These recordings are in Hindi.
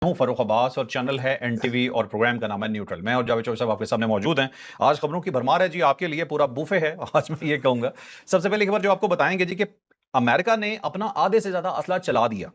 हूं फरूख अब्बास और चैनल है एनटीवी और प्रोग्राम का नाम है न्यूट्रल। मैं और जावेद चौधरी साहब आपके सामने मौजूद हैं। आज खबरों की भरमार है जी, आपके लिए पूरा बुफे है। आज मैं ये कहूंगा, सबसे पहली खबर जो आपको बताएंगे जी कि अमेरिका ने अपना आधे से ज्यादा असला चला दिया।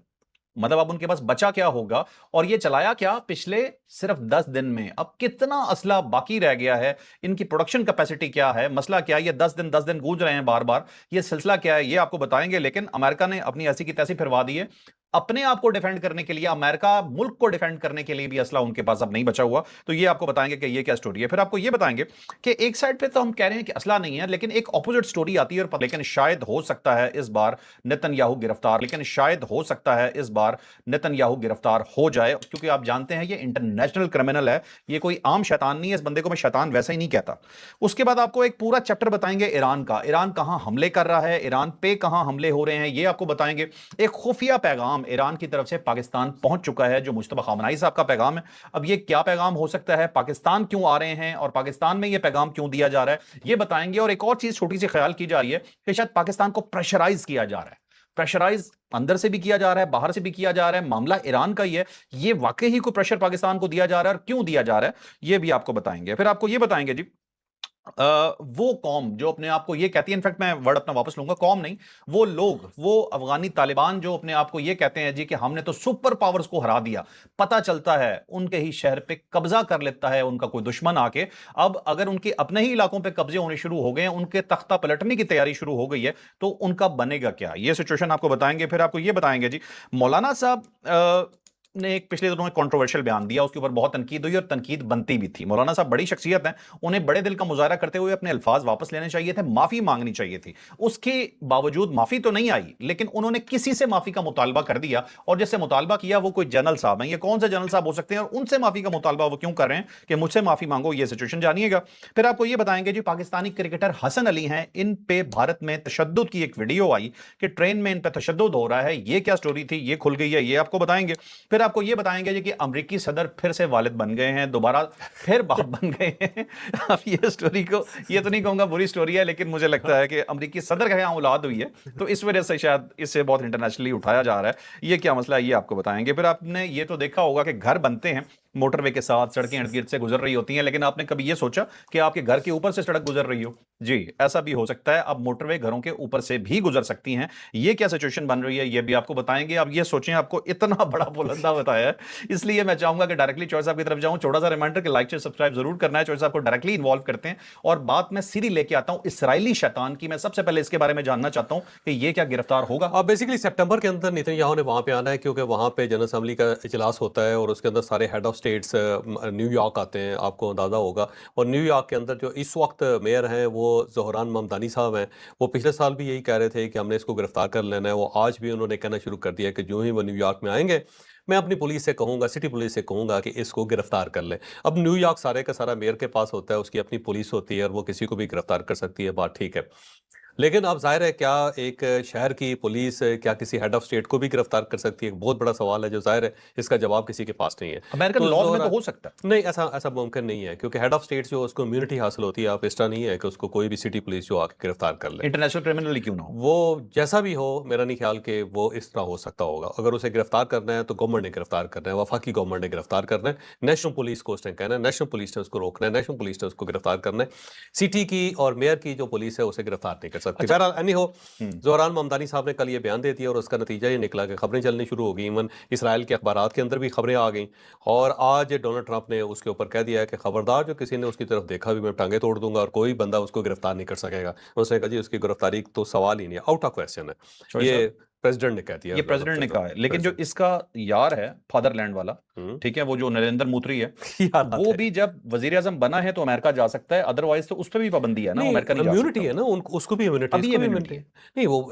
मतलब अब उनके पास बचा क्या होगा, और ये चलाया क्या पिछले सिर्फ 10 दिन में। अब कितना असला बाकी रह गया है, इनकी प्रोडक्शन कैपेसिटी क्या है, मसला क्या है, ये 10 दिन गूंज रहे हैं बार बार, ये सिलसिला क्या है, ये आपको बताएंगे। लेकिन अमेरिका ने अपनी ऐसी की तैसी फिरवा दी है। अपने आप को डिफेंड करने के लिए, अमेरिका मुल्क को डिफेंड करने के लिए भी असला उनके पास अब नहीं बचा हुआ। तो ये आपको बताएंगे कि ये क्या स्टोरी है। फिर आपको ये बताएंगे कि एक साइड पे तो हम कह रहे हैं कि असला नहीं है, लेकिन एक ऑपोजिट स्टोरी आती है। और लेकिन शायद हो सकता है इस बार नेतन्याहू गिरफ्तार, लेकिन शायद हो सकता है इस बार नेतन्याहू गिरफ्तार हो जाए, क्योंकि आप जानते हैं ये इंटरनेशनल क्रिमिनल है, ये कोई आम शैतान नहीं है। इस बंदे को मैं शैतान वैसे ही नहीं कहता। उसके बाद आपको एक पूरा चैप्टर बताएंगे ईरान का, ईरान कहां हमले कर रहा है, ईरान पे कहां हमले हो रहे हैं, ये आपको बताएंगे। एक खुफिया पैगाम ईरान की तरफ से पाकिस्तान पहुंच चुका है, जो मुश्तबा खामनाई साहब का पैगाम है। अब ये क्या पैगाम हो सकता है, पाकिस्तान क्यों आ रहे हैं और पाकिस्तान में ये पैगाम क्यों दिया जा रहा है, ये बताएंगे। और एक और चीज छोटी सी ख्याल की जा रही है कि शायद पाकिस्तान को प्रेशराइज किया जा रहा है। प्रेशराइज अंदर से भी किया जा रहा है, बाहर से भी किया जा रहा है। मामला ईरान का ही है, ये वाकई ही कोई प्रेशर पाकिस्तान को दिया जा रहा है और क्यों दिया जा रहा है, ये भी आपको बताएंगे। फिर आपको ये बताएंगे जी वो कौम जो अपने आप को ये कहती है, इनफैक्ट मैं वर्ड अपना वापस लूंगा, कौम नहीं, वो लोग, वो अफगानी तालिबान जो अपने आप को ये कहते हैं जी कि हमने तो सुपर पावर्स को हरा दिया। पता चलता है उनके ही शहर पे कब्जा कर लेता है उनका कोई दुश्मन आके। अब अगर उनके अपने ही इलाकों पे कब्जे होने शुरू हो गए हैं, उनके तख्ता पलटने की तैयारी शुरू हो गई है, तो उनका बनेगा क्या, ये सिचुएशन आपको बताएंगे। फिर आपको ये बताएंगे जी, मौलाना साहब ने एक पिछले दिनों में कंट्रोवर्शियल बयान दिया, उसके ऊपर बहुत तनकीद हुई और तनकीद बनती भी थी। मौलाना साहब बड़ी शख्सियत हैं, उन्हें बड़े दिल का मुजाहरा करते हुए अपने अल्फाज वापस लेने चाहिए थे, माफी मांगनी चाहिए थी। उसके बावजूद माफी तो नहीं आई, लेकिन उन्होंने किसी से माफी का मुतालबा कर दिया, और जिससे मुतालबा किया वो कोई जनरल साहब हैं। ये कौन से जनरल साहब हो सकते हैं और उनसे माफी का मुतालबा वो क्यों कर रहे हैं कि मुझसे माफी मांगो, ये सिचुएशन जानिएगा। फिर आपको ये बताएंगे जी, पाकिस्तानी क्रिकेटर हसन अली हैं, इन पे भारत में तशद्दुद की एक वीडियो आई कि ट्रेन में इन पे तशद्दुद हो रहा है। ये क्या स्टोरी थी, ये खुल गई है, ये आपको बताएंगे। फिर आपको ये बताएंगे जी कि अमेरिकी सदर फिर से वालिद बन गए हैं, दोबारा फिर बाप बन गए हैं। अब ये स्टोरी को, ये तो नहीं कहूंगा बुरी स्टोरी है, लेकिन मुझे लगता है कि अमेरिकी सदर का यहाँ औलाद हुई है, तो इस वजह से शायद इसे बहुत इंटरनेशनली उठाया जा रहा है। ये क्या मसला है, ये आपको बताएंगे। फिर आपने ये तो देखा होगा कि घर बनते हैं मोटरवे के साथ, सड़कें इर्द गिर्द से गुजर रही होती हैं, लेकिन आपने कभी ये सोचा कि आपके घर के ऊपर से सड़क गुजर रही हो? जी, ऐसा भी हो सकता है। अब मोटरवे घरों के ऊपर से भी गुजर सकती हैं। ये क्या सिचुएशन बन रही है, ये भी आपको बताएंगे। अब ये सोचें, आपको इतना बड़ा बुलंदा बताया है, इसलिए मैं चाहूंगा कि डायरेक्टली चॉइस साहब की तरफ जाऊं। छोटा सा रिमाइंडर कि लाइक शेयर सब्सक्राइब जरूर करना है। चॉइस साहब को डायरेक्टली इन्वॉल्व करते हैं और बात मैं सीधी लेके आता हूं इसराइली शैतान की। मैं सबसे पहले इसके बारे में जानना चाहता हूं कि ये क्या गिरफ्तार होगा। अब बेसिकली सितंबर के अंदर नेतन्याहू ने वहाँ पे आना है, क्योंकि वहाँ पे जनरल असेंबली का इजलास होता है और उसके अंदर सारे हेड ऑफ स्टेट्स न्यूयॉर्क आते हैं, आपको अंदाज़ा होगा। और न्यूयॉर्क के अंदर जो इस वक्त मेयर हैं वो ज़ोहरान ममदानी साहब हैं। वो पिछले साल भी यही कह रहे थे कि हमने इसको गिरफ्तार कर लेना है। वो आज भी उन्होंने कहना शुरू कर दिया कि जो ही वो न्यूयॉर्क में आएंगे, मैं अपनी पुलिस से कहूँगा, सिटी पुलिस से कहूँगा कि इसको गिरफ्तार कर लें। अब न्यूयॉर्क सारे का सारा मेयर के पास होता है, उसकी अपनी पुलिस होती है और वो किसी को भी गिरफ्तार कर सकती है, बात ठीक है। लेकिन अब ज़ाहिर है, क्या एक शहर की पुलिस क्या किसी हेड ऑफ स्टेट को भी गिरफ्तार कर सकती है? एक बहुत बड़ा सवाल है, जो ज़ाहिर है इसका जवाब किसी के पास नहीं है। अमेरिकन तो लॉज में तो ज़ोहरा हो सकता है। नहीं, ऐसा ऐसा मुमकिन नहीं है, क्योंकि हेड ऑफ स्टेट जो उसको इम्यूनिटी हासिल होती है। आप इस तरह नहीं है कि उसको कोई भी सिटी पुलिस जो आके गिरफ्तार कर ले। इंटरनेशनल क्रिमिनल क्यों ना हो। वो जैसा भी हो, मेरा नहीं ख्याल कि वो इस तरह हो सकता होगा। अगर उसे गिरफ्तार करना है तो गवर्नमेंट ने गिरफ्तार करना है, वफाकी गवर्नमेंट ने गिरफ्तार करना है। नेशनल पुलिस को उसने कहना है, नेशनल पुलिस ने उसको रोकना है, नेशनल पुलिस ने उसको गिरफ्तार करना है। सिटी की और मेयर की जो पुलिस है उसे गिरफ्तार नहीं कर सकती। अच्छा। बहरहाल एनी हो, हम्म। ज़ोहरान ममदानी साहब ने कल ये बयान दे दिया और उसका नतीजा ये निकला कि खबरें चलनी शुरू हो गई। इवन इसराइल के अखबारात के अंदर भी खबरें आ गई। और आज डोनाल्ड ट्रंप ने उसके ऊपर कह दिया है कि खबरदार, जो किसी ने उसकी तरफ देखा भी, मैं टांगे तोड़ दूंगा और कोई बंदा उसको गिरफ्तार नहीं कर सकेगा। उसने कहा जी उसकी गिरफ्तारी तो सवाल ही नहीं है, आउट ऑफ क्वेश्चन है। चॉइस ये साहब, प्रेसिडेंट ने कह दिया, ये प्रेसिडेंट ने कहा है, लेकिन जो प्रेसिडेंट। इसका यार है फादरलैंड वाला, हम्म। ठीक है, वो जो नरेंद्र मोदी है, याद वो आते भी जब वजीर आजम बना है तो अमेरिका जा सकता है, अदरवाइज तो उस पर भी पाबंदी है ना, वो नहीं, अमेरिका नहीं जा इम्यूनिटी सकता। है ना उनको, उसको भी इम्यूनिटी, अभी इसको भी इम्यूनिटी इम्यूनिटी। है। नहीं, वो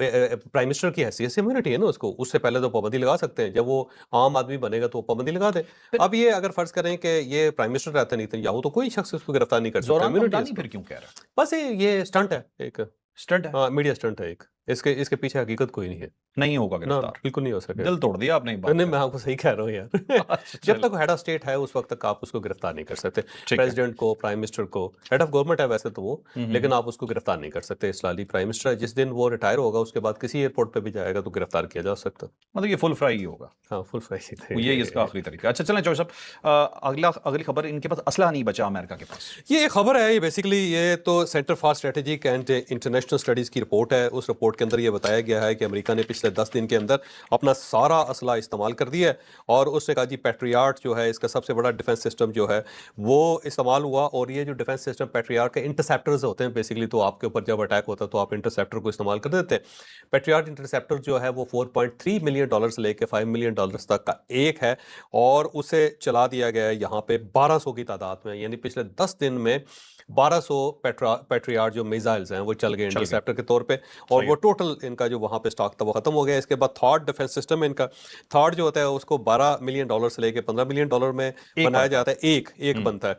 प्राइम मिनिस्टर की हैसियत से इम्यूनिटी है ना उसको। उससे पहले तो पाबंदी लगा सकते हैं, जब वो आम आदमी बनेगा तो वो पाबंदी लगा दे। फिर अब ये अगर फर्ज करें कि ये प्राइम मिनिस्टर रहते नहीं थे याहू, तो कोई शख्स उसको गिरफ्तार नहीं कर सकता, जोरान इम्यूनिटी है ममदानी इसको। फिर क्यों कह रहा है? बस ये स्टंट है एक। स्टंट है। हाँ, मीडिया स्टंट है एक। इसके इसके पीछे हकीकत कोई नहीं है नहीं होगा ना, गिरफ्तार। बिल्कुल नहीं हो सके। दिल तोड़ दिया आपने ये बात नहीं, मैं करके। आपको सही कह रहा हूँ यार। अच्छा, जब चलो, तक हेड ऑफ स्टेट है उस वक्त तक आप उसको गिरफ्तार नहीं कर सकते। ठीक है। प्रेसिडेंट को, प्राइम मिनिस्टर को, हेड ऑफ गवर्नमेंट है वैसे तो वो, हम्म, लेकिन आप उसको गिरफ्तार नहीं कर सकते। इस्लामी प्राइम मिनिस्टर है, जिस दिन वो रिटायर होगा उसके बाद किसी एयरपोर्ट पे भी जाएगा तो गिरफ्तार किया जा सकता। मतलब ये फुल फ्राई ही होगा, हाँ, फुल फ्राई वो यही इसका आखिरी तरीका। अच्छा चलें चौधरी साहब, अगली खबर, इनके पास असला नहीं बचा अमेरिका के पास। ये खबर है, ये बेसिकली ये तो centre for strategic and international studies की रिपोर्ट है। उस रिपोर्ट के अंदर ये बताया गया है कि अमेरिका ने पिछले 10 दिन के अंदर अपना सारा असला इस्तेमाल कर दिया है और उसने कहा जी पैट्रियाट जो है इसका सबसे बड़ा डिफेंस सिस्टम जो है वो इस्तेमाल हुआ। और ये जो डिफेंस सिस्टम पैट्रियाट के इंटरसेप्टर्स होते हैं बेसिकली, तो आपके ऊपर जब अटैक होता है तो आप इंटरसेप्टर को इस्तेमाल कर देते हैं। पैट्रियाट इंटरसेप्टर जो है वो $4.3 मिलियन से लेकर $5 मिलियन तक का एक है और उसे चला दिया गया है यहाँ पे 1200 की तादाद में, यानी पिछले 10 दिन में 1200 पैट्रियाट जो मिसाइल्स हैं वो चल गए इंटरसेप्टर के तौर पे। और सही वो है। टोटल इनका जो वहाँ पे स्टॉक था वो खत्म हो गया। इसके बाद थर्ड डिफेंस सिस्टम है इनका। थर्ड जो होता है उसको $12 मिलियन से लेके $15 मिलियन में एक बनाया बनता जाता है, एक हम्म, बनता है।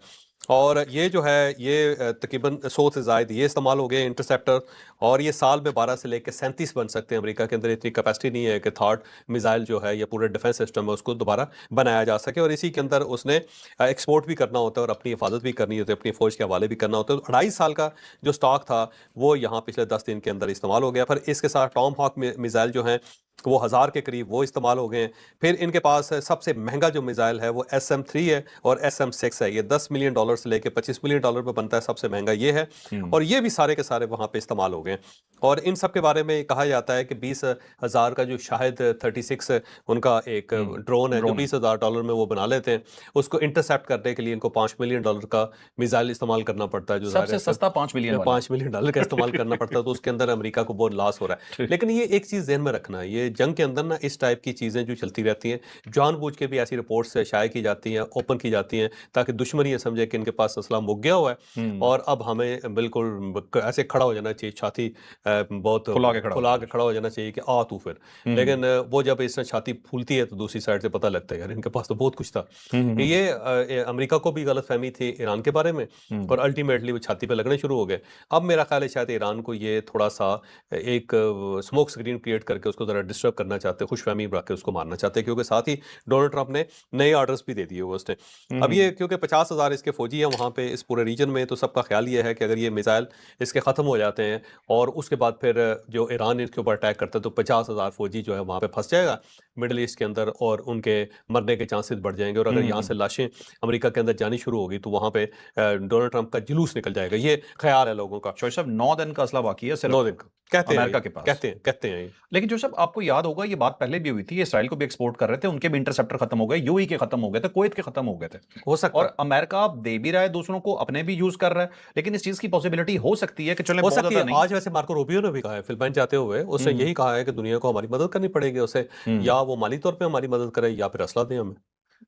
और ये जो है ये तकरीबन 100 से ज़ायद ये इस्तेमाल हो गए इंटरसेप्टर। और ये साल में 12 से लेकर 37 बन सकते हैं। अमेरिका के अंदर इतनी कैपेसिटी नहीं है कि थर्ड मिसाइल जो है या पूरे डिफेंस सिस्टम है उसको दोबारा बनाया जा सके। और इसी के अंदर उसने एक्सपोर्ट भी करना होता है और अपनी हिफाजत भी करनी होती है, अपनी फौज के हवाले भी करना होता है। तो 2.5 साल का जो स्टॉक था वो यहाँ पिछले 10 दिन के अंदर इस्तेमाल हो गया। फिर इसके साथ टॉम हॉक मिसाइल जो हैं वो 1000 के करीब वो इस्तेमाल हो गए हैं। फिर इनके पास सबसे महंगा जो मिसाइल है वो SM-3 है और SM-6 है। ये $10 मिलियन से लेकर $25 मिलियन में बनता है, सबसे महंगा ये है। और ये भी सारे के सारे वहाँ पे इस्तेमाल हो गए। और इन सब के बारे में कहा जाता है कि 20,000 का जो शाहिद 36 उनका एक ड्रोन है जो ड्रोन है। $20,000 में वो बना लेते हैं, उसको इंटरसेप्ट करने के लिए इनको $5 मिलियन का मिसाइल इस्तेमाल करना पड़ता है, जो सबसे सस्ता 5 मिलियन वाला। $5 मिलियन का इस्तेमाल करना पड़ता है। तो उसके अंदर अमेरिका को बहुत लॉस हो रहा है। लेकिन ये एक चीज़ ध्यान में रखना है, ये जंग के अंदर ना इस टाइप की चीज़ें जो चलती रहती हैं, जानबूझ के भी ऐसी रिपोर्ट्स शाया की जाती हैं, ओपन की जाती हैं, ताकि दुश्मन ये समझे कि इनके पास असला मुक गया हुआ है और अब हमें बिल्कुल ऐसे खड़ा हो जाना चाहिए, छाती बहुत खुला के खड़ा हो जाना चाहिए कि आ तू फिर। लेकिन वो जब इसने छाती फूलती है तो दूसरी साइड से पता लगता है यार इनके पास तो बहुत कुछ था। ये अमेरिका को भी गलतफहमी थी ईरान के बारे में और अल्टीमेटली वो छाती पे लगने शुरू हो गए। अब मेरा ख्याल है शायद ईरान को ये थोड़ा सा एक स्मोक स्क्रीन क्रिएट करके उसको ज़रा डिस्टर्ब करना चाहते हैं, खुशफहमी रख के उसको मारना चाहते हैं, क्योंकि साथ ही डोनाल्ड ट्रंप ने नए ऑर्डर्स भी दे दिए हुए उसने। अब ये क्योंकि 50,000 इसके फौजी हैं वहाँ पे इस पूरे रीजन में, तो सबका ख्याल ये है कि अगर ये मिसाइल इसके ख़त्म हो जाते हैं और उसके बाद फिर जो ईरान इसके ऊपर अटैक करता है तो 50,000 फौजी जो है वहाँ पे फंस जाएगा मिडल ईस्ट के अंदर और उनके मरने के चांसेस बढ़ जाएंगे। और अगर यहाँ से लाशें अमेरिका के अंदर जानी शुरू होगी तो वहाँ पे डोनाल्ड ट्रंप का जुलूस निकल जाएगा, ये ख्याल है लोगों का। शोएब साहब 9 दिन का असला बाकी है सिर्फ 9 दिन का कहते हैं अमेरिका ये, के पास। कहते हैं ये। लेकिन जो साहब आपको याद होगा ये बात पहले भी हुई थी, इसराइल को भी एक्सपोर्ट कर रहे थे, उनके भी इंटरसेप्टर खत्म हो गए, यूएई के खत्म हो गए थे, कुवैत के खत्म हो गए थे। हो सकता और अमेरिका अब दे भी रहा है दूसरों को, अपने भी यूज कर रहा है, लेकिन इस चीज की पॉसिबिलिटी हो सकती है कि चले हो बहुत सकती ज्यादा है। नहीं। आज वैसे मार्को रूबियो ने भी कहा है फिलिपाइन जाते हुए, उसने यही कहा है कि दुनिया को हमारी मदद करनी पड़ेगी उसे, या वो माली तौर पे हमारी मदद करे या फिर असला दें हमें।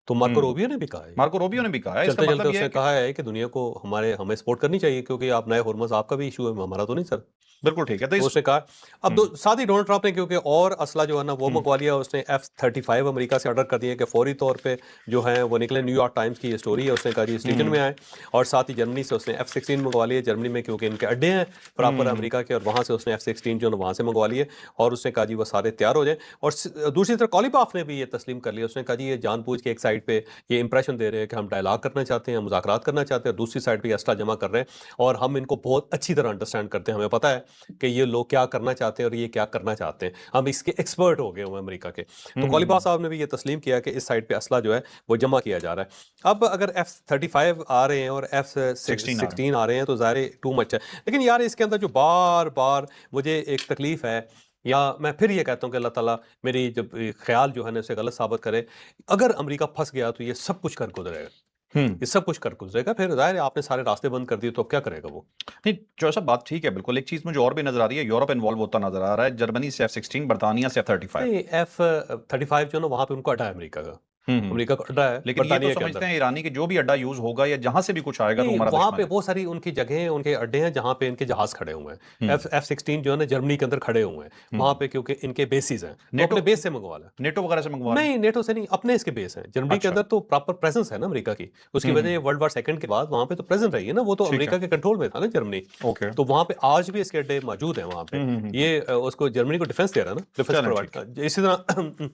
तो मार्को रूबियो ने भी कहा है, मार्को रूबियो ने भी कहा है, इसका चलते चलते मतलब ये उसने है कि कहा है कि दुनिया को हमें सपोर्ट करनी चाहिए, क्योंकि आप नए हुर्मुज़ आपका भी इशू है, हमारा तो नहीं सर। बिल्कुल ठीक है। तो तो उसने कहा अब साथ ही डोनाल्ड ट्रंप ने क्योंकि और असला जो है ना वो मंगवा लिया, उसने F-35 अमेरिका से ऑर्डर कर दिए कि फौरी तौर पे जो है वो निकले। न्यूयॉर्क टाइम्स की ये स्टोरी है, उसने कहा जी इस रीजन में आए। और साथ ही जर्मनी से उसने F-16 मंगवा लिए, जर्मनी में क्योंकि इनके अड्डे हैं प्रॉपर अमेरिका के, और वहाँ से उसने F-16 जो है वहाँ से मंगवा लिए और उसने कहा जी वो सारे तैयार हो जाए। और दूसरी तरफ कॉलीबाफ ने भी ये तस्लीम कर लिया, उसने कहा जी ये जानबूझ के एक साइड पे ये इंप्रेशन दे रहे हैं कि हम डायलॉग करना चाहते हैं, मुज़ाकरात करना चाहते हैं, दूसरी साइड पे असला जमा कर रहे हैं और हम इनको बहुत अच्छी तरह अंडरस्टैंड करते हैं, हमें पता है कि ये लोग क्या करना चाहते हैं और ये क्या करना चाहते हैं, हम इसके एक्सपर्ट हो गए हुए अमेरिका के। तो कॉलीबाफ साहब ने भी ये तस्लीम किया कि इस साइड पे असला जो है वो जमा किया जा रहा है। अब अगर F-35 आ रहे हैं और F-16 आ रहे हैं तो ज़ाहिर टू मच है। लेकिन यार इसके अंदर जो बार बार मुझे एक तकलीफ है, या मैं फिर ये कहता हूँ कि अल्लाह ताला मेरी जब ख्याल जो है ना उसे गलत साबित करे, अगर अमेरिका फंस गया तो ये सब कुछ कर गुजरेगा, ये सब कुछ कर गुजरेगा। फिर जाहिर है आपने सारे रास्ते बंद कर दिए तो अब क्या करेगा वो। नहीं जो ऐसा बात ठीक है बिल्कुल। एक चीज मुझे और भी नजर आ रही है, यूरोप इन्वॉल्व होता नजर आ रहा है, जर्मनी से F-16, बर्तानिया से F-35। नहीं F-35 जो ना वहाँ पे उनको अड्डा है अमेरिका का, अमेरिका का अड्डा है लेकिन ये तो बरतानिया के समझते अंदर। हैं ईरानी कि जो भी अड्डा यूज होगा या जहां से भी कुछ आएगा तो नहीं, हमारा वहां दुश्मन पे है। बहुत सारी उनकी जगह हैं, उनके अड्डे हैं जहां पे इनके जहाज खड़े हुए हैं। हम्म। F-16 जो है ना जर्मनी के अंदर खड़े हुए हैं वहां पे, क्योंकि इनके बेसिस हैं, तो नेटो अपने बेस से मंगवा लें। नेटो वगैरह से मंगवा रहे हैं? नहीं, नेटो से नहीं, अपने इसके बेस हैं जर्मनी के अच्छा। अंदर, तो प्रॉपर प्रेजेंस है ना अमेरिका की। उसकी वजह ये वर्ल्ड वार सेकंड के बाद वहां पे तो प्रेजेंट रही है ना, वो तो ठीक है। अमेरिका के कंट्रोल में था ना जर्मनी। ओके। तो वहां पे आज भी इसके अड्डे मौजूद हैं वहां पे। ये उसको जर्मनी को डिफेंस दे रहा है ना, डिफेंस चलें, ठीक प्रोवाइड। इसी तरह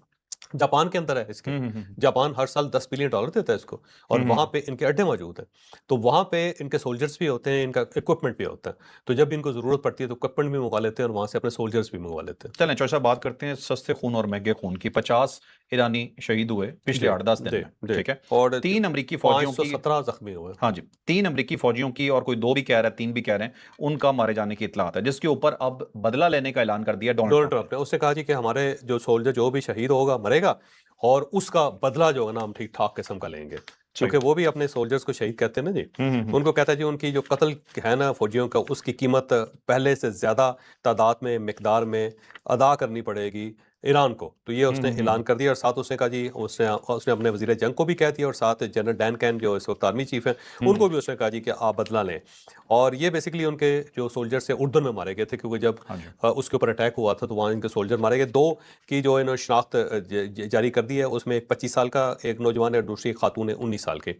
जापान के अंदर है इसके। जापान हर साल $10 बिलियन देता है इसको, और वहां पे इनके अड्डे मौजूद हैं। तो वहां पे इनके सोल्जर्स भी होते हैं, इनका इक्विपमेंट भी होता है। तो जब इनको जरूरत पड़ती है तो इक्विपमेंट भी मंगवा लेते हैं और वहां से अपने सोल्जर्स भी मंगवा लेते हैं। चलें चौधरी साहब, बात करते हैं सस्ते खून और महंगे खून की। 50 ईरानी शहीद हुए पिछले 8-10 दिन में, ठीक है, और 3 अमरीकी फौजियों की, 517 जख्मी हुए। हाँ जी, 3 अमरीकी फौजियों की, और कोई 2 भी कह रहा है, 3 भी कह रहे हैं, उनका मारे जाने की इत्तलात है, जिसके ऊपर अब बदला लेने का ऐलान कर दिया डोनाल्ड डोनाल्ड ट्रंप ट्रंप ने उसने कहा जी कि हमारे जो सोल्जर जो भी शहीद होगा मरेगा, और उसका बदला जो है ना हम ठीक ठाक किस्म का लेंगे। क्योंकि वो भी अपने सोल्जर्स को शहीद कहते हैं ना जी। उनको कहता है जी उनकी जो कत्ल है ना फौजियों का, उसकी कीमत पहले से ज्यादा तादाद में, मिकदार में अदा करनी पड़ेगी ईरान को। तो ये उसने ऐलान कर दिया, और साथ उसने कहा जी, उसने उसने अपने वजीर जंग को भी कह दिया, और साथ जनरल डैन कैन जो इस वक्त आर्मी चीफ है उनको भी उसने कहा जी कि आप बदला लें। और ये बेसिकली उनके जो सोल्जर्स थे उर्दन में मारे गए थे, क्योंकि जब हाँ जी। उसके ऊपर अटैक हुआ था तो वहाँ इनके सोल्जर मारे गए। 2 की जो इन्होंने शनाख्त जारी कर दी है, उसमें एक 25 साल का एक नौजवान है और दूसरी खातून है 19 साल के।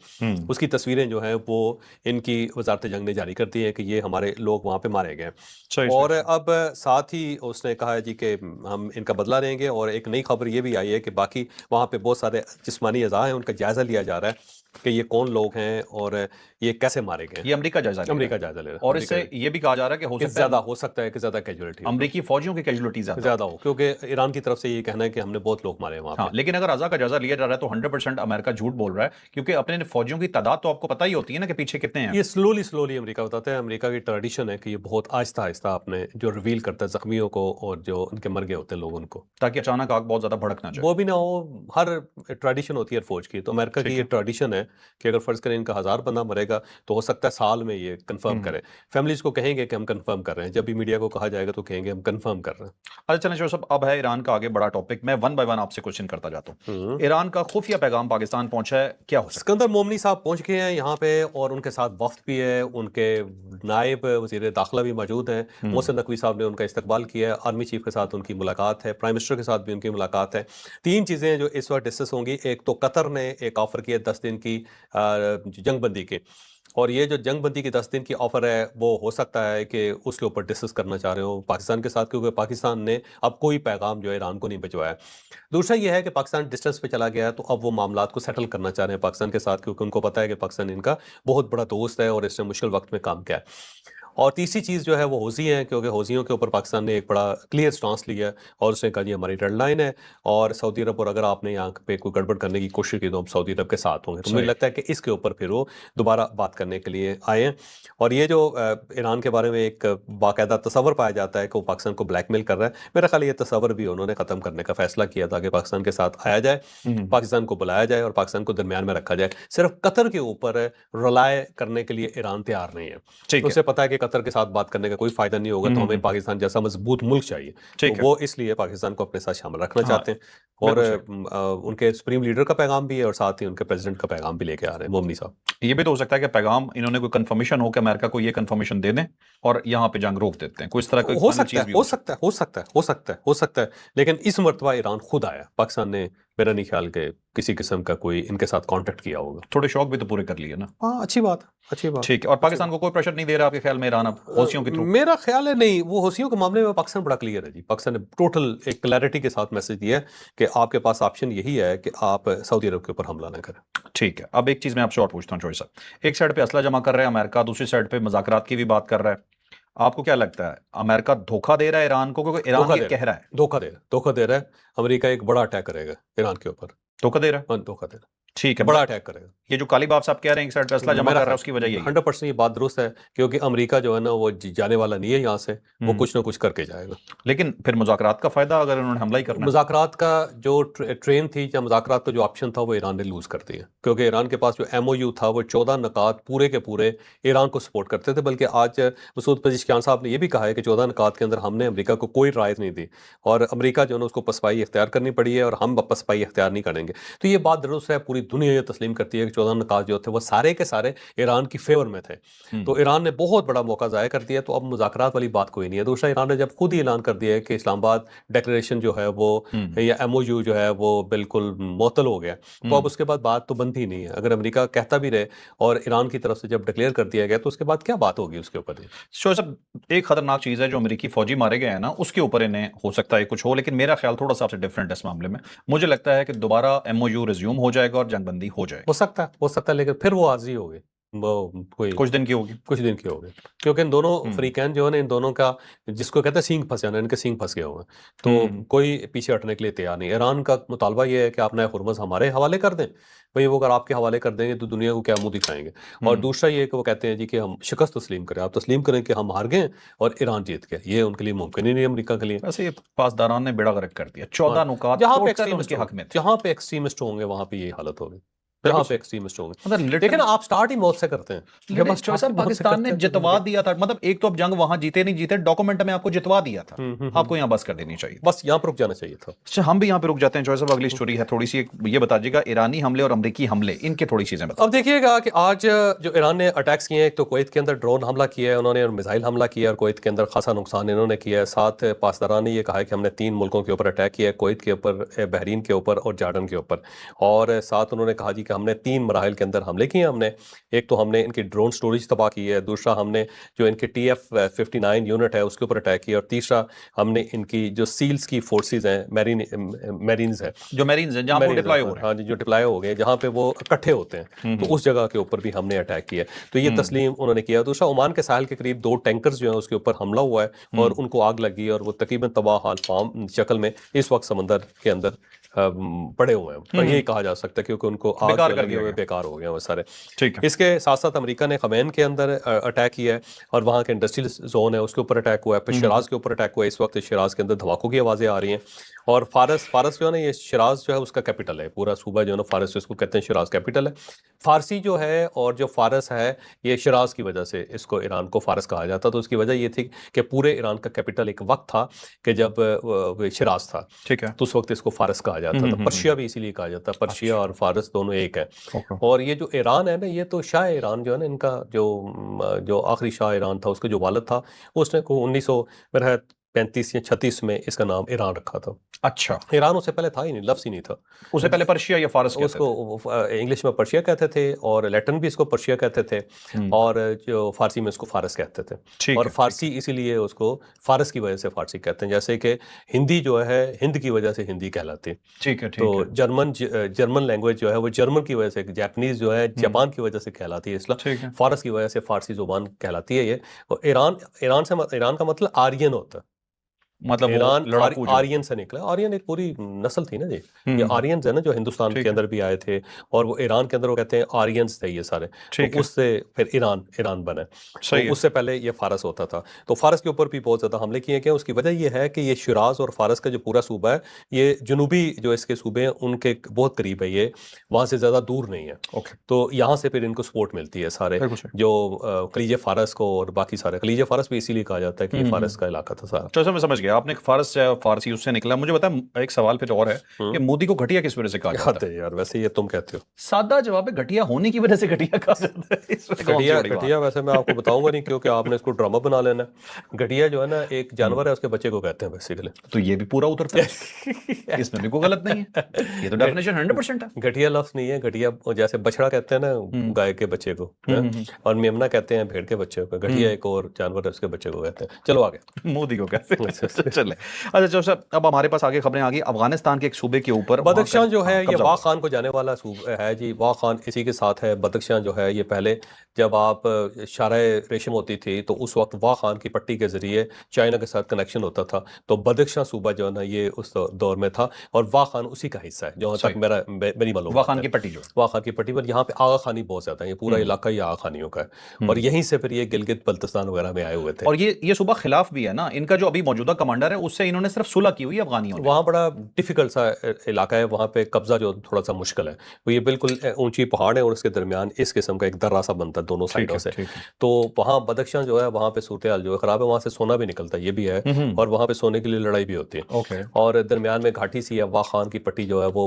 उसकी तस्वीरें जो हैं वो इनकी वजारत जंग ने जारी कर दी है कि ये हमारे लोग वहाँ पे मारे गए। सही और सही। अब साथ ही उसने कहा है जी कि हम इनका बदला लेंगे, और एक नई खबर ये भी आई है कि बाकी वहाँ पे बहुत सारे जिस्मानी अज़ा हैं, उनका जायजा लिया जा रहा है कि ये कौन लोग हैं और ये कैसे मारे गए। ये अमेरिका जायजा ले रहा है। अमेरिका जायजा ले रहा है। और इससे ये भी कहा जा रहा है कि हो सकता ज्यादा है हो सकता है कि ज्यादा कैजुअलिटी अमेरिकी फौजियों की कैजुअलिटी ज्यादा ज्यादा हो, क्योंकि ईरान की तरफ से ये कहना है कि हमने बहुत लोग मारे हैं वहाँ हाँ, पे। लेकिन अगर अज़ा का जायजा लिया जा रहा है तो 100% अमेरिका झूठ बोल रहा है, क्योंकि अपने फौजियों की तादाद तो आपको पता ही होती है ना कि पीछे कितने हैं। ये स्लोली अमेरिका बताता है, अमेरिका की ट्रेडिशन है कि ये बहुत आहिस्ता आहिस्ता अपने जो रिवील करता है जख्मियों को और जो उनके मर गए होते हैं लोग उनको, ताकि अचानक आग बहुत ज्यादा भड़क ना जाए। वो भी ना हो। हर ट्रेडिशन होती है फौज की, तो अमेरिका की ये ट्रेडिशन है कि अगर फर्ज करें इनका 1000 बंदा मरेगा तो हो सकता है साल में ये कंफर्म करें। फैमिलीज को कहेंगे कि हम कंफर्म कर रहे हैं, जब भी मीडिया को कहा जाएगा तो कहेंगे हम कंफर्म कर रहे हैं। अच्छा चलें शोर साहब, अब है ईरान का आगे बड़ा टॉपिक। मैं वन बाय वन आपसे क्वेश्चन करता जाता हूँ। ईरान का खुफिया पैगाम पाकिस्तान पहुंचा है, क्या हो सकता सिकंदर मोमनी साहब पहुंच गए हैं यहाँ पे, और उनके साथ वफ्द भी है, उनके नायब वजीर दाखिला भी मौजूद हैं। मोहसिन नकवी साहब ने उनका इस्तकबाल किया है, आर्मी चीफ के साथ उनकी मुलाकात है, प्राइम मिनिस्टर के साथ भी उनकी मुलाकात है। 3 चीज़ें जो इस वक्त डिस्कस होंगी, एक तो कतर ने एक ऑफर किया 10 दिन की जंगबंदी के, और ये जो जंगबंदी की 10 दिन की ऑफर है वो हो सकता है कि उसके ऊपर डिस्कस करना चाह रहे हो पाकिस्तान के साथ, क्योंकि पाकिस्तान ने अब कोई पैगाम जो है ईरान को नहीं भिजवाया। दूसरा ये है कि पाकिस्तान डिस्टेंस पे चला गया है, तो अब वो मामलात को सेटल करना चाह रहे हैं पाकिस्तान के साथ, क्योंकि उनको पता है कि पाकिस्तान इनका बहुत बड़ा दोस्त है और इसने मुश्किल वक्त में काम किया है। और तीसरी चीज़ जो है वो हौज़ी है, क्योंकि हौज़ियों के ऊपर पाकिस्तान ने एक बड़ा क्लियर स्टांस लिया है, और उसने कहा जी हमारी रेड लाइन है, और सऊदी अरब, और अगर आपने यहाँ पे कोई गड़बड़ करने की कोशिश की तो हम सऊदी अरब के साथ होंगे। तो मुझे लगता है कि इसके ऊपर फिर वो दोबारा बात करने के लिए आए हैं। और ये जो ईरान के बारे में एक बाकायदा तस्वर पाया जाता है कि वो पाकिस्तान को ब्लैकमेल कर रहा है, मेरा ख्याल ये तस्वर भी उन्होंने ख़त्म करने का फैसला किया था कि पाकिस्तान के साथ आया जाए, पाकिस्तान को बुलाया जाए और पाकिस्तान को दरमियान में रखा जाए। सिर्फ कतर के ऊपर रिलाय करने के लिए ईरान तैयार नहीं है। ठीक है। उसे पता है कि कतर के साथ बात करने का कोई फायदा नहीं होगा, तो हमें पाकिस्तान जैसा मजबूत मुल्क चाहिए, ठीक तो वो इसलिए पाकिस्तान को अपने साथ शामिल रखना हाँ, चाहते हैं। और बिल्कुल उनके सुप्रीम लीडर का पैगाम भी है, और साथ ही उनके प्रेसिडेंट का पैगाम भी लेके आ रहे हैं मोमनी साहब। ये भी तो हो सकता है कि पैगाम इन्होंने कोई कंफर्मेशन हो कि अमेरिका को ये कंफर्मेशन दे दें और यहाँ पे जंग रोक देते हैं, कोई इस तरह की हो final सकता चीज़ है, भी हो सकता है, हो सकता है, हो सकता है, हो सकता है, लेकिन इस मर्तबा ईरान खुद आया। पाकिस्तान ने मेरा नहीं ख्याल के किसी किस्म का कोई इनके साथ कांटेक्ट किया होगा। थोड़े शौक भी तो पूरे कर लिए ना। हाँ, अच्छी बात, अच्छी बात। ठीक है। और पाकिस्तान को कोई प्रेशर नहीं दे रहा आपके ख्याल में ईरान अब हौसियों के थ्रू? मेरा ख्याल है नहीं, वो हौसियों के मामले में पाकिस्तान बड़ा क्लियर है जी। पाकिस्तान ने टोटल एक क्लैरिटी के साथ मैसेज दिया है कि आपके पास ऑप्शन यही है कि आप सऊदी अरब के ऊपर हमला ना करें। ठीक है। अब एक चीज़ मैं आपसे और पूछता हूँ चौधरी साहब, एक साइड पे असला जमा कर रहा है अमेरिका, दूसरी साइड पे मुज़ाकरात की भी बात कर रहा है। आपको क्या लगता है, अमेरिका धोखा दे रहा है ईरान को, क्योंकि ईरान ये कह रहा है धोखा दे रहा है। अमेरिका एक बड़ा अटैक करेगा ईरान के ऊपर। धोखा दे रहा है? हाँ, धोखा दे रहा है, ठीक है। बड़ा अटैक करेगा। ये जो कालीबाब साहब कह रहे हैं एक साइड पे असला जमा कर रहा है, उसकी वजह यही है। 100% ये बात दुरुस्त है, क्योंकि अमेरिका जो है ना वो जाने वाला नहीं है यहाँ से, वो कुछ ना कुछ करके जाएगा। लेकिन फिर मुज़ाकरात का फायदा अगर उन्होंने हमला ही करना है। मुज़ाकरात का जो ट्रेन थी या मुज़ाकरात का जो ऑप्शन था वो ईरान ने लूज़ कर दिया, क्योंकि ईरान के पास जो MOU था वो 14 नकात पूरे के पूरे ईरान को सपोर्ट करते थे। बल्कि आज मसूद पेज़ेश्कियान साहब ने ये भी कहा है कि 14 नकात के अंदर हमने अमेरिका को कोई राय नहीं दी, और अमेरिका जो है ना उसको पसपाई इख्तियार करनी पड़ी है, और हम पसपाई इख्तियार नहीं करेंगे। तो ये बात दुरुस्त है, पूरी दुनिया ये तस्लीम करती है कि 14 नकात जो थे वो सारे के सारे ईरान की फेवर में थे। तो ईरान ने बहुत बड़ा मौका ज़ाया कर दिया, तो अब मुज़ाकरात वाली बात कोई नहीं है। दूसरा, ईरान ने जब खुद ही ऐलान कर दिया है कि इस्लामाबाद डिक्लेरेशन जो है वो या MOU जो है वो बिल्कुल मुअत्तल हो गया, तो अब उसके बाद बात तो बनती ही नहीं है। अगर अमेरिका कहता भी रहे और ईरान की तरफ से जब डिक्लेयर कर दिया गया, तो उसके बाद क्या बात होगी उसके ऊपर? शो सब एक खतरनाक चीज है जो अमेरिकी फौजी मारे गए हैं ना, उसके ऊपर इन्हें हो सकता है कुछ हो, लेकिन मेरा ख्याल थोड़ा सा आपसे डिफरेंट है इस मामले में। मुझे लगता है कि दोबारा MOU रिज्यूम हो जाएगा और जंगबंदी हो जाएगी। हो सकता है, लेकिन फिर वो आजी हो गई, वो कोई कुछ दिन की होगी। कुछ दिन की हो गई, क्योंकि इन दोनों फ्रीकैन जो है ना, इन दोनों का जिसको कहते हैं सींग फंस जाना, इनके सींग फंस गए हुए हैं, तो कोई पीछे हटने के लिए तैयार नहीं। ईरान का मुतालबा ये है कि आप नए हुर्मुज़ हमारे हवाले कर दें। भाई वो अगर आपके हवाले कर देंगे तो दुनिया को क्या मुंह दिखाएंगे? और दूसरा ये कि वो कहते हैं जी कि हम शिकस्त तस्लीम करें, आप तस्लीम करें कि हम हार गए और ईरान जीत गया। ये उनके लिए मुमकिन ही नहीं, अमेरिका के लिए। वैसे ये पासदारान ने बेड़ा गर्क कर दिया, 14 नुकात जहाँ पे टोटल उनके हक में थे। जहाँ पे एक्सट्रीमिस्ट होंगे वहां पे ये हालत होगी, जहाँ पे एक्सट्रीमिस्ट होंगे। मतलब लेकिन आप स्टार्ट ही मौत से करते हैं। लेकिन पाकिस्तान ने जितवा दिया था, मतलब एक तो अब जंग वहां जीते नहीं जीते, डॉक्यूमेंट में आपको जितवा दिया था, आपको यहाँ बस कर देनी चाहिए, बस यहाँ पर रुक जाना चाहिए था। अच्छा, हम भी यहाँ पे रुक जाते हैं। चॉइस साहब अगली स्टोरी है थोड़ी सी, ये बता दीजिएगा ईरानी हमले और अमेरिकी हमले, इनके थोड़ी चीजें बताओ। अब देखिएगा कि आज जो ईरान ने अटैक्स किए हैं, एक तो कुवैत के अंदर ड्रोन हमला किया है उन्होंने, और मिसाइल हमला किया है, और कुवैत के अंदर खासा नुकसान इन्होंने किया है। साथ पासदारान ने ये कहा है कि हमने 3 मुल्कों के ऊपर अटैक किया है, कुवैत के ऊपर, बहरीन के ऊपर और जॉर्डन के ऊपर। और साथ उन्होंने कहा जी कि हमने 3 मराहिल के अंदर हमले किए। हमने एक तो हमने इनकी ड्रोन स्टोरेज तबाह की है, दूसरा हमने जो इनकी TF-59 यूनिट है उसके ऊपर अटैक किया, और तीसरा हमने इनकी जो सील्स की फोर्सेज हैं, मैरीन्स है, जो मैरीन्स हैं, जहां वो डिप्लॉय हो रहे हैं, हाँ जी, जो डिप्लॉय हो गए, जहाँ पे वो इकट्ठे होते हैं, तो उस जगह के ऊपर भी हमने अटैक किया। तो ये तस्लीम उन्होंने किया। दूसरा, ओमान के साहिल के करीब 2 टैंकर्स जो हैं उसके ऊपर हमला हुआ है और उनको आग लगी, और वो तकरीबन तबाह हाल फार्म शक्ल में इस वक्त समंदर के अंदर पड़े हुए हैं। पर यही कहा जा सकता है, क्योंकि उनको आग लगे हुए बेकार हो गए हैं वो सारे। ठीक है। इसके साथ साथ अमेरिका ने खमैन के अंदर अटैक किया है, और वहाँ के इंडस्ट्रियल जोन है उसके ऊपर अटैक हुआ है। फिर शिराज के ऊपर अटैक हुआ है। इस वक्त शिराज के अंदर धमाकों की आवाज़ें आ रही हैं। और फारस जो है ना, ये शिराज जो है उसका कैपिटल है, पूरा सूबा जो है ना फारस, इसको कहते हैं शिराज कैपिटल है। फारसी जो है और जो फारस है, ये शिराज की वजह से इसको ईरान को फारस कहा जाता। तो उसकी वजह ये थी कि पूरे ईरान का कैपिटल एक वक्त था कि जब शिराज था, ठीक है, तो उस वक्त इसको फारस कहा जाता था। पर्शिया भी इसीलिए कहा जाता है, पर्शिया और फारस दोनों एक है। और ये जो ईरान है ना, ये तो शाह ईरान जो है ना, इनका जो आखिरी शाह ईरान था, उसका जो वालिद था, उसने को 1935 या 36 में इसका नाम ईरान रखा था। अच्छा, ईरान उससे पहले था ही नहीं, लफ्ज़ ही नहीं था। उससे पहले पर्शिया या फारस कहते उसको इंग्लिश में पर्शिया कहते थे, और लैटिन भी इसको पर्शिया कहते थे, और जो फारसी में इसको फारस कहते थे। और फारसी इसीलिए उसको फारस की वजह से फारसी कहते हैं, जैसे कि हिंदी जो है हिंद की वजह से हिंदी कहलाती है। ठीक है। तो जर्मन लैंग्वेज जो है वो जर्मन की वजह से, जापानीज जो है जापान की वजह से कहलाती है, इसलिए फारस की वजह से फारसी जुबान कहलाती है ये। और ईरान का मतलब आर्यन होता है, मतलब ईरान आर्यन से निकला। आर्यन एक पूरी नस्ल थी ना जी, ये आर्यंस है ना जो हिंदुस्तान के अंदर भी आए थे, और वो ईरान के अंदर वो कहते हैं आर्यंस थे ये सारे। तो उससे फिर ईरान बना। तो उससे पहले ये फारस होता था। तो फारस के ऊपर भी बहुत ज़्यादा हमले किए गए। उसकी वजह ये है कि ये शिराज और फारस का जो पूरा सूबा है, ये जनूबी जो इसके सूबे हैं उनके बहुत करीब है, ये वहाँ से ज़्यादा दूर नहीं है। तो यहाँ से फिर इनको सपोर्ट मिलती है सारे, जो खलीज फारस को और बाकी सारे। खलीज फारस भी इसीलिए कहा जाता है कि फारस का इलाका था सारा। तो मैं समझ गया, आपने फारस से फारसी उससे निकला। मुझे बता, एक सवाल फिर और है कि मोदी को घटिया किस वजह से कहा जाता है? यार वैसे ये तुम कहते हो, सादा जवाब है, घटिया होने की वजह से घटिया कहा जाता है। घटिया वैसे मैं आपको बताऊंगा नहीं, क्योंकि आपने इसको ड्रामा बना लेना। घटिया जो है ना, एक जानवर है, उसके बच्चे को कहते हैं बेसिकली। तो ये भी पूरा उतरता है, इसमें भी कोई गलत नहीं है, ये तो डेफिनेशन 100% है। घटिया लफ्ज नहीं है। घटिया जैसे बछड़ा कहते हैं ना गाय के बच्चे को, और मेमना कहते हैं भेड़ के बच्चे को। घटिया एक और जानवर है, उसके बच्चे को कहते हैं। चलो आगे। मोदी को कहते हैं। चले। अच्छा चौधरी साहब, अब हमारे पास आगे खबरें आ गई अफगानिस्तान के एक सूबे के ऊपर, वहाँ बदख्शां का जो है ये कब्जा वाह हुआ। खान को जाने वाला है जी। वाह खान इसी के साथ है। बदख्शां जो है ये पहले जब आप शाराए रेशम होती थी तो उस वक्त वाह खान की पट्टी के जरिए चाइना के साथ कनेक्शन होता था। तो बदख्शां सूबा जो है ना ये उस दौर में था और वाह खान उसी का हिस्सा है जहाँ तक सही, मेरी वाह मालूमात खान है। की पट्टी जो है। वाह खान की पट्टी पर यहाँ पे आगा खानी बहुत ज्यादा है। ये पूरा हम्म इलाका ही आगा खानियों का है और हम्म। यहीं से फिर ये गिलगित बल्तिस्तान वगैरह में आए हुए थे। और ये सूबा खिलाफ भी है ना, इनका जो अभी मौजूदा कमांडर है उससे इन्होंने सिर्फ सुलह की हुई है अफगानियों ने। वहाँ बड़ा डिफिकल्ट सा इलाका है। वहाँ पे कब्जा जो थोड़ा सा मुश्किल है। वो ये बिल्कुल ऊंची पहाड़ है और उसके दरमियान इस किस्म का एक दर्रा सा बनता है दोनों ठीक साइडों है से। ठीक है। तो वहाँ बदख्शां जो है वहाँ पे सूरत हाल जो है ख़राब है। वहाँ से सोना भी निकलता है ये भी है हम्म। और वहाँ पे सोने के लिए लड़ाई भी होती है। ओके। और दरमियान में घाटी सी है। वाह खान की पट्टी जो है वो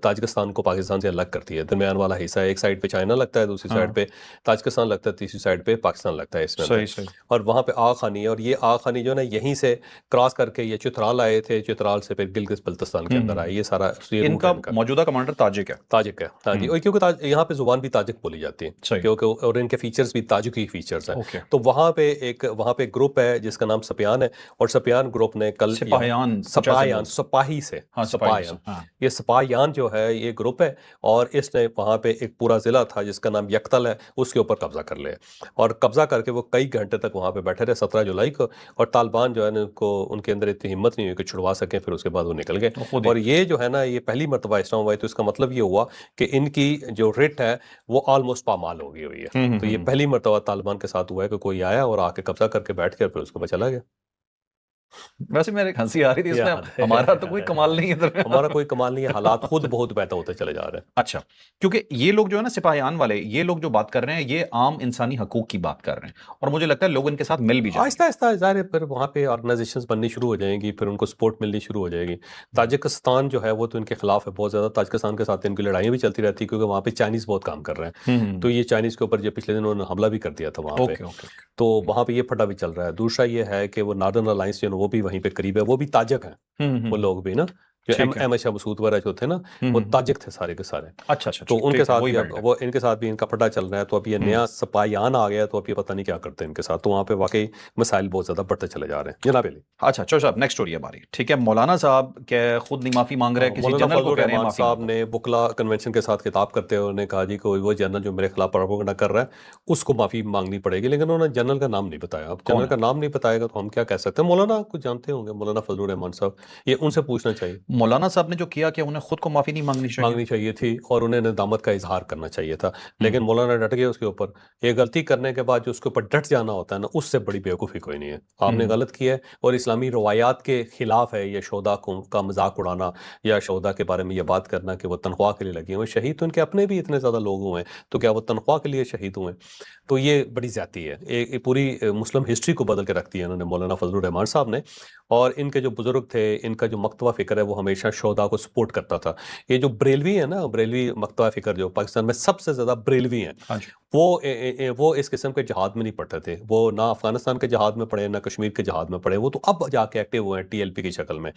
ताजिकिस्तान को पाकिस्तान से अलग करती है। दरमियान वाला हिस्सा है। एक साइड पे चाइना लगता है, दूसरी साइड हाँ पे ताजिकिस्तान लगता है, तीसरी साइड पे पाकिस्तान लगता है इसमें अंदर। सही सही। और वहाँ पे आग खानी है और ये आग खानी जो है ना यहीं से क्रॉस करके ये चित्राल आए थे। चित्राल से फिर गिलगित बल्तिस्तान के अंदर आए। ये सारा ये रूट है इनका इनका। मौजूदा कमांडर ताजिक है। ताजिक है हाँ जी। और क्योंकि यहाँ पे जुबान भी ताजिक बोली जाती है सही। क्योंकि और इनके फीचर्स भी ताजिक ही फीचर्स हैं। ओके। तो वहाँ पे एक ग्रुप है जिसका नाम सपियान है और सपियान ग्रुप ने कल यहाँ सिपाहियान कुछ ऐसे सपायान बोल। सपाही से हाँ सिपाही से सपायान हाँ। ये सपायान जो है ये ग्रुप है और इसने वहाँ पे एक पूरा जिला था जिसका नाम यकतल है उसके ऊपर कब्जा कर लिया और कब्जा करके वो कई घंटे तक वहाँ पे बैठे रहे 17 जुलाई को। और तालिबान जो है ना उनको उनके अंदर इतनी हिम्मत नहीं हुई कि छुड़वा सकें। फिर उसके बाद वो निकल गए। वो खुद ही। और ये जो है ना ये पहली मरतबा इस तरह हुआ है। तो इसका मतलब ये हुआ कि इनकी जो रिट है वो ऑलमोस्ट पामाल हो गई हुई है। तो ये हम्म। पहली मरतबा तालिबान के साथ हुआ है कि कोई आया और आके कब्जा करके बैठ कर फिर उसके बाद चला गया। वैसे मेरे हंसी आ रही थी इसमें, यार हमारा तो कोई कमाल नहीं है इधर में। हमारा कोई कमाल नहीं है। हालात खुद बहुत बेहतर होते चले जा रहे हैं। अच्छा, क्योंकि ये लोग जो है ना सिपाहियान वाले, ये लोग जो बात कर रहे हैं ये आम इंसानी हकूक की बात कर रहे हैं और मुझे लगता है लोग इनके साथ मिल भी जाएंगे। आहिस्ता आहिस्ता ज़ाहिर है फिर वहाँ पे ऑर्गेनाइजेशंस बननी शुरू हो जाएंगी। फिर उनको सपोर्ट मिलनी शुरू हो जाएगी। ताजिकिस्तान जो है वो तो इनके खिलाफ है बहुत ज़्यादा। ताजिकिस्तान के साथ इनकी लड़ाइयाँ भी चलती रहती है क्योंकि वहाँ पे चाइनीज़ बहुत काम कर रहे हैं। तो ये चाइनीज़ के ऊपर जो पिछले दिन उन्होंने हमला भी कर दिया था वहाँ पे। Okay okay. तो वहाँ पे ये फटा भी चल रहा है। दूसरा ये है कि वो नॉर्दर्न अलायंस जो है वो भी वहीं पे करीब है। वो भी ताजिक हैं वो लोग भी ना जो ठीक है। अहमद शाह मसूद वगैरह जो थे ना वो ताजिक थे सारे के सारे। अच्छा अच्छा तो ठीक उनके है, साथ वही भी अब बेल्ट है। वो इनके साथ भी इनका फटा चल रहा है। तो अब ये नया सपायान आ गया तो अब ये पता नहीं क्या करते हैं इनके साथ। तो वहाँ पे वाकई मसाइल बहुत ज्यादा बढ़ते चले जा रहे हैं जनाब अली। अच्छा चलो साहब, नेक्स्ट स्टोरी है हमारी। ठीक है, मौलाना साहब क्या खुद नहीं माफी मांग रहे हैं, किसी मौलाना जनरल को फजलुर कह रहे हैं रहमान माफी साहब मांगो। ने बुकला कन्वेंशन के साथ खिताब करते हुए उन्होंने कहा जी कोई वो जनरल जो मेरे खिलाफ प्रोपेगेंडा कर रहा है उसको माफी मांगनी पड़ेगी। लेकिन उन्होंने जनरल का नाम नहीं बताया। अब कौन जनरल है? का नाम नहीं बताएगा तो हम क्या कह सकते हैं। मौलाना कुछ जानते होंगे मौलाना फजलुर रहमान साहब। ये उनसे पूछना चाहिए। मौलाना साहब ने जो किया, क्या उन्हें खुद को माफी नहीं मांगनी चाहिए? मांगनी चाहिए थी और उन्हें नदामत का इजहार करना चाहिए था। लेकिन मौलाना डट गए उसके ऊपर। ये गलती करने के बाद जो उसके ऊपर डट जाना होता है ना उससे बड़ी बेवकूफ़ी कोई नहीं है। आपने गलत किया है और इस्लामी रवायात के खिलाफ है ये शोदा का मजाक उड़ाना या शोदा के बारे में ये बात करना कि वो तनख्वाह के लिए लगे हुए। शहीद तो उनके अपने भी इतने ज़्यादा लोग हुए हैं तो क्या वो तनख्वाह के लिए शहीद हुए? तो ये बड़ी ज़्यादती है। एक पूरी मुस्लिम हिस्ट्री को बदल के रख दिया इन्होंने मौलाना फजलुर रहमान साहब ने। और इनके जो बुजुर्ग थे इनका जो मकतबा फ़िक्र है वो हमेशा शोदा को सपोर्ट करता था। ये जो बरेलवी है ना बरेलवी मकतबा फ़िक्र जो पाकिस्तान में सबसे ज़्यादा बरेलवी हैं हाँ जी। वो इस किस्म के जहाद में नहीं पढ़ते थे। वो ना अफगानिस्तान के जहाद में पढ़े ना कश्मीर के जहाद में पढ़े। वो तो अब जाके एक्टिव हुए हैं टीएलपी की शक्ल में।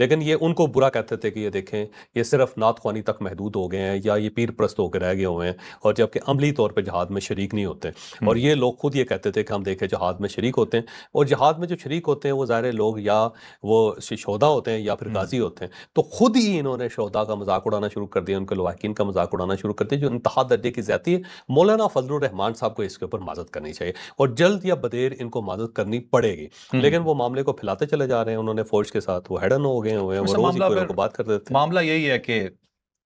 लेकिन ये उनको बुरा कहते थे कि ये देखें ये सिर्फ नात ख्वानी तक महदूद हो गए हैं या ये पीर प्रस्त होकर रह गए हुए हैं और जबकि अमली तौर पर जहाद में शरीक नहीं होते। और ये लोग खुद ये कहते थे कि हम देखें जहाद में शरीक होते हैं और जहाद में जो शरीक होते हैं वो ज़ाहिर लोग या वो शोदा होते हैं या फिर गाजी होते हैं। तो खुद ही इन्होंने शोदा का मजाक उड़ाना शुरू कर दिया, उनके लवाकिन का मजाक उड़ाना शुरू कर दिया जो इंतहा दर्जे की ज़्यादती है। मौलाना फजलुर रहमान साहब को इसके ऊपर माजत करनी चाहिए और जल्द या बदेर इनको माजत करनी पड़ेगी। लेकिन वो मामले को फैलाते चले जा रहे हैं। उन्होंने फौज के साथ वो हेडन हो गए हुए हैं। वो वैसे रोज ही मामला कोई ना फिर कोई बात कर देते हैं। मामला यही है कि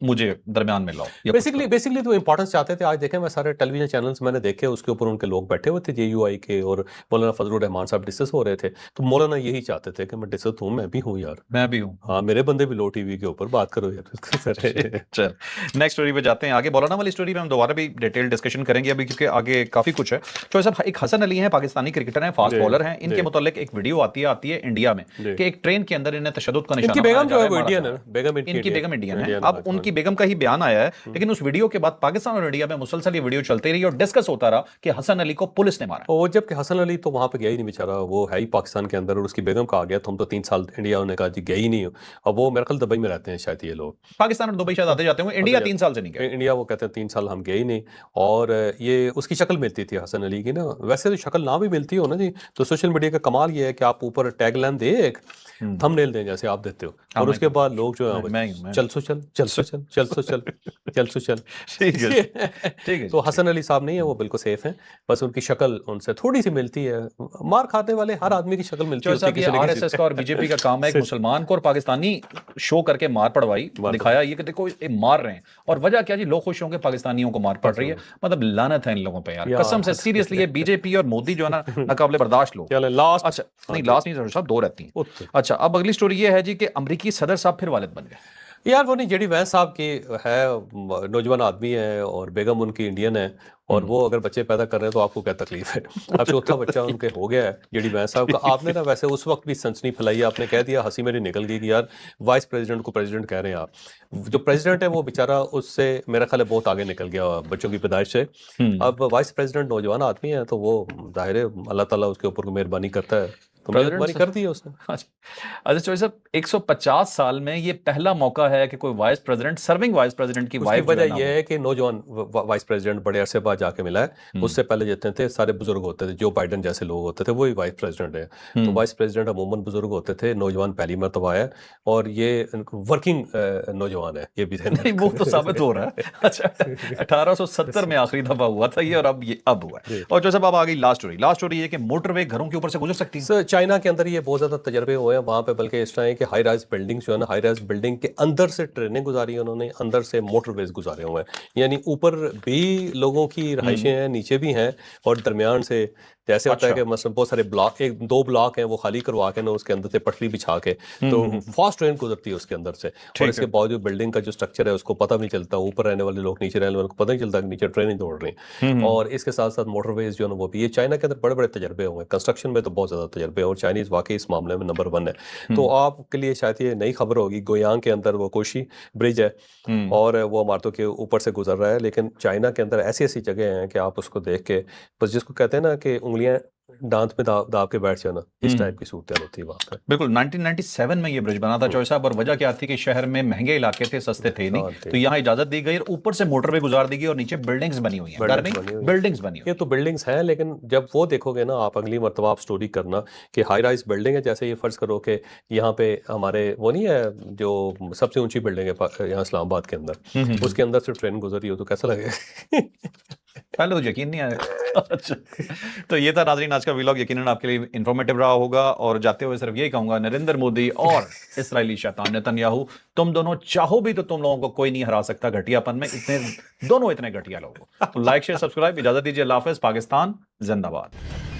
मुझे दरमियान में लाओ या कुछ करो। बेसिकली तो इंपॉर्टेंस चाहते थे। आज देखें मैं सारे टेलीविजन चैनल्स मैंने देखे उसके ऊपर उनके लोग बैठे हुए थे जेयूआई के और मौलाना फजलुर रहमान साहब डिस्कस हो रहे थे। तो मौलाना यही चाहते थे कि मैं डिस्कस हूँ, मैं भी हूँ यार, मैं भी हूँ। हाँ मेरे बंदे भी लो टीवी के ऊपर बात करो यार। चल नेक्स्ट स्टोरी पे जाते हैं आगे। मौलाना वाली स्टोरी में हम दोबारा भी डिटेल डिस्कशन करेंगे अभी क्योंकि आगे काफी कुछ है। तो साहब एक हसन अली हैं, पाकिस्तानी क्रिकेटर हैं, फास्ट बॉलर हैं। इनके मुतालिक एक वीडियो आती है इंडिया में कि एक ट्रेन के अंदर इन्हें तशद्दुद का निशाना इनकी बेगम जो है वो बनाया इंडियन जा है रहा ना। बेगम इनकी बेगम इंडियन है। इंडियन, अब हाँ, उनकी बेगम का ही बयान आया है, लेकिन उस वीडियो के बाद पाकिस्तान और इंडिया में मुसलसल ये वीडियो चलती रही और डिस्कस होता रहा कि हसन अली को पुलिस ने मारा। और जबकि हसन अली तो वहाँ पे गया ही नहीं बेचारा, वो है ही पाकिस्तान के अंदर, और उसकी बेगम का आ गया तो हम तो 3 साल इंडिया, उन्होंने कहा जी गए ही नहीं हो। अब वो मेरे ख्याल दुबई में रहते हैं शायद ये लोग, पाकिस्तान और दुबई शायद आते जाते होंगे, इंडिया 3 साल से नहीं गए। इंडिया वो कहते हैं 3 साल हम गए ही नहीं। और ये उसकी शक्ल मिलती थी हसन अली की ना, वैसे तो शक्ल ना भी मिलती हो ना जी, तो सोशल मीडिया का कमाल ये है कि आप ऊपर टैगलाइन दे, एक थंबनेल दें जैसे आप देते हो, और उसके बाद लोग जो है चल सो चल, चल सो चल, चल सो चल, चल सो चल। ठीक है, ठीक है। तो हसन अली साहब नहीं है, वो बिल्कुल सेफ हैं, बस उनकी शक्ल उनसे थोड़ी सी मिलती है। मार खाने वाले हर आदमी की शक्ल मिलती जो है ये आरएसएस का और बीजेपी का काम है एक मुसलमान को और पाकिस्तानी शो करके मार पड़वाई, दिखाया ये कि देखो ये मार रहे हैं, और वजह क्या जी, लोग खुश होंगे पाकिस्तानियों को मार पड़ रही है। मतलब लानत है इन लोगों पे यार, कसम से सीरियसली। ये बीजेपी और मोदी जो है ना, नाकाबिले बर्दाश्त लोग। लास्ट अच्छा नहीं, लास्ट नहीं साहब, 2 रहती हैं। अच्छा, अब अगली स्टोरी ये है जी कि अमेरिकी सदर साहब फिर वालिद बन गए। यार वो नहीं, जेडी वैंस साहब की है, नौजवान आदमी है और बेगम उनकी इंडियन है, और वो अगर बच्चे पैदा कर रहे हैं तो आपको क्या तकलीफ है। अब चौथा बच्चा उनके हो गया है जेडी वैंस साहब का। आपने ना वैसे उस वक्त भी सनसनी फैलाई, आपने कह दिया, हंसी मेरी निकल गई कि यार वाइस प्रेसिडेंट को प्रेसिडेंट कह रहे हैं आप। जो प्रेसिडेंट है वो बेचारा उससे मेरा ख्याल है बहुत आगे निकल गया बच्चों की पैदाइश से। अब वाइस प्रेसिडेंट नौजवान आदमी है तो वो जाहिर है अल्लाह ताला उसके ऊपर मेहरबानी करता है, तो मेहरबानी कर दी है उसने। अच्छा चौधरी साहब, 150 साल में ये पहला मौका है कि कोई vice president, serving vice president की वाइफ। वजह यह है कि नौजवान वाइस प्रेसिडेंट बड़े अरसे बाद जाके मिला है। उससे पहले जितने थे सारे बुजुर्ग होते थे, जो बाइडन जैसे लोग होते थे वही वाइस प्रेसिडेंट है। तो वाइस प्रेसिडेंट अमूमन बुजुर्ग होते थे, नौजवान पहली मरतबा है, और ये वर्किंग नौजवान है, ये भी थे। नहीं वो तो साबित हो रहा है। अच्छा 1870 में आखिरी दफा हुआ था ये, और अब हुआ है। और जो सब अब आ गई लास्ट स्टोरी ये कि मोटरवे घरों के ऊपर से गुजर सकती है। चाइना के अंदर ये बहुत ज़्यादा तजर्बे हुए हैं वहाँ पे, बल्कि इस तरह है कि हाई राइज बिल्डिंग जो है ना, हाई राइज बिल्डिंग के अंदर से ट्रेनें गुजारी हैं उन्होंने, अंदर से मोटरवेज गुजारे हुए हैं, यानी ऊपर भी लोगों की रहायशें हैं, नीचे भी हैं, और दरमियान से जैसे होता है कि मतलब बहुत सारे ब्लॉक, 1-2 ब्लॉक हैं वो खाली करवा के ना उसके अंदर से पटरी बिछा के, तो फास्ट ट्रेन गुजरती है उसके अंदर से। और इसके बावजूद बिल्डिंग का जो स्ट्रक्चर है उसको पता नहीं चलता, ऊपर रहने वाले लोग, नीचे रहने वाले को पता नहीं चलता कि नीचे ट्रेनें दौड़ रही हैं। और इसके साथ साथ मोटरवेज जो है ना वो भी, ये चाइना के अंदर बड़े बड़े तजर्बे हुए हैं, कंस्ट्रक्शन में तो बहुत ज़्यादा तजर्बे हैं, और चाइनीज़ वाकई इस मामले में नंबर 1 है। तो आपके लिए शायद ये नई खबर होगी, गोयांग के अंदर वो कोशी ब्रिज है, और वो इमारतों के ऊपर से गुजर रहा है, लेकिन चाइना के अंदर ऐसी ऐसी जगह हैं कि आप उसको देख के बस, जिसको कहते हैं ना कि उंगलियां दांत में दाब के बैठ जाना, इस टाइप की सूरत होती है वहाँ पे। बिल्कुल 1997 में ये ब्रिज बना था चौधरी साहब, और वजह क्या थी कि शहर में महंगे इलाके थे, सस्ते थे नहीं, तो यहाँ इजाजत दी गई और ऊपर से मोटरवे गुजार दी गई, और नीचे बिल्डिंग्स बनी हुई हैं, घर नहीं बिल्डिंग्स बनी हुई। ये तो बिल्डिंग्स हैं, लेकिन जब वो देखोगे ना आप, अगली मरतबा आप स्टोरी करना कि हाई राइज बिल्डिंग है, जैसे ये फर्ज करो कि यहाँ पे हमारे वो नहीं है जो सबसे ऊंची बिल्डिंग है यहाँ इस्लामाबाद के अंदर, उसके अंदर से ट्रेन गुजरी हो तो कैसा लगेगा? पहले तो यकीन नहीं आया। अच्छा, तो ये था नाज़रीन आज का व्लॉग, यकीनन आपके लिए इंफॉर्मेटिव रहा होगा, और जाते हुए सिर्फ यही कहूंगा, नरेंद्र मोदी और इस्राएली शैतान नेतन्याहू, तुम दोनों चाहो भी तो तुम लोगों को कोई नहीं हरा सकता घटियापन में, इतने दोनों इतने घटिया लोग। तो लाइक शेयर सब्सक्राइब, इजाजत दीजिए, अल्लाह हाफिज़, पाकिस्तान जिंदाबाद।